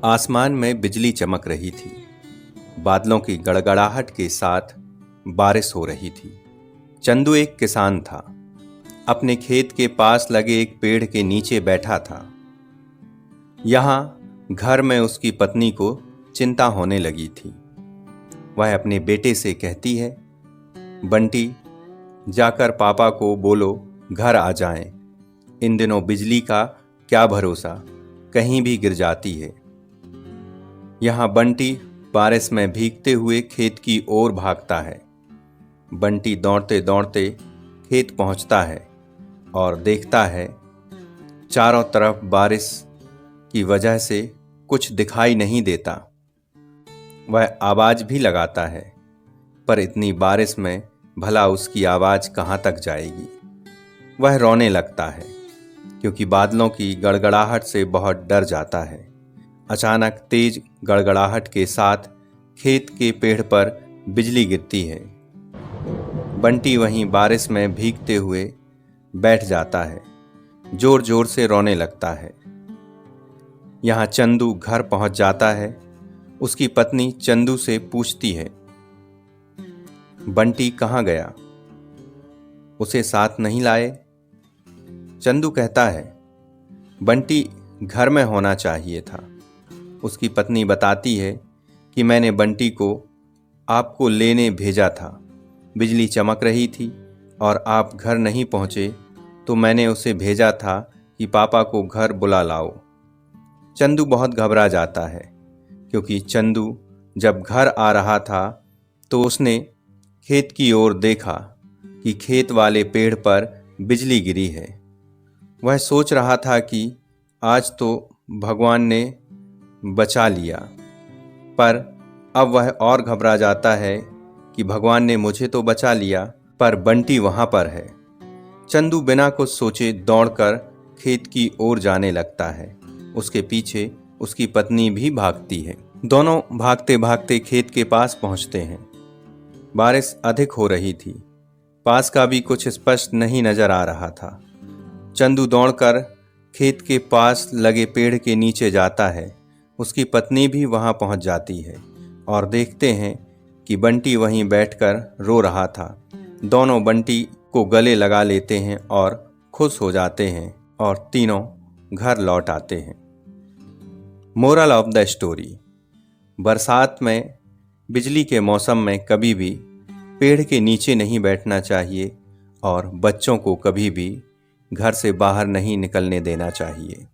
आसमान में बिजली चमक रही थी। बादलों की गड़गड़ाहट के साथ बारिश हो रही थी। चंदू एक किसान था। अपने खेत के पास लगे एक पेड़ के नीचे बैठा था। यहाँ घर में उसकी पत्नी को चिंता होने लगी थी। वह अपने बेटे से कहती है, बंटी, जाकर पापा को बोलो घर आ जाएं। इन दिनों बिजली का क्या भरोसा, कहीं भी गिर जाती है। यहाँ बंटी बारिश में भीगते हुए खेत की ओर भागता है। बंटी दौड़ते दौड़ते खेत पहुंचता है और देखता है चारों तरफ बारिश की वजह से कुछ दिखाई नहीं देता। वह आवाज भी लगाता है, पर इतनी बारिश में भला उसकी आवाज कहाँ तक जाएगी। वह रोने लगता है क्योंकि बादलों की गड़गड़ाहट से बहुत डर जाता है। अचानक तेज गड़गड़ाहट के साथ खेत के पेड़ पर बिजली गिरती है। बंटी वहीं बारिश में भीगते हुए बैठ जाता है, जोर जोर से रोने लगता है। यहाँ चंदू घर पहुंच जाता है। उसकी पत्नी चंदू से पूछती है, बंटी कहाँ गया, उसे साथ नहीं लाए? चंदू कहता है, बंटी घर में होना चाहिए था। उसकी पत्नी बताती है कि मैंने बंटी को आपको लेने भेजा था। बिजली चमक रही थी और आप घर नहीं पहुँचे तो मैंने उसे भेजा था कि पापा को घर बुला लाओ। चंदू बहुत घबरा जाता है क्योंकि चंदू जब घर आ रहा था तो उसने खेत की ओर देखा कि खेत वाले पेड़ पर बिजली गिरी है। वह सोच रहा था कि आज तो भगवान ने बचा लिया, पर अब वह और घबरा जाता है कि भगवान ने मुझे तो बचा लिया, पर बंटी वहां पर है। चंदू बिना कुछ सोचे दौड़कर खेत की ओर जाने लगता है। उसके पीछे उसकी पत्नी भी भागती है। दोनों भागते भागते खेत के पास पहुंचते हैं। बारिश अधिक हो रही थी। पास का भी कुछ स्पष्ट नहीं नजर आ रहा था। चंदू दौड़कर खेत के पास लगे पेड़ के नीचे जाता है। उसकी पत्नी भी वहां पहुंच जाती है और देखते हैं कि बंटी वहीं बैठकर रो रहा था। दोनों बंटी को गले लगा लेते हैं और खुश हो जाते हैं और तीनों घर लौट आते हैं। मोरल ऑफ द स्टोरी: बरसात में बिजली के मौसम में कभी भी पेड़ के नीचे नहीं बैठना चाहिए और बच्चों को कभी भी घर से बाहर नहीं निकलने देना चाहिए।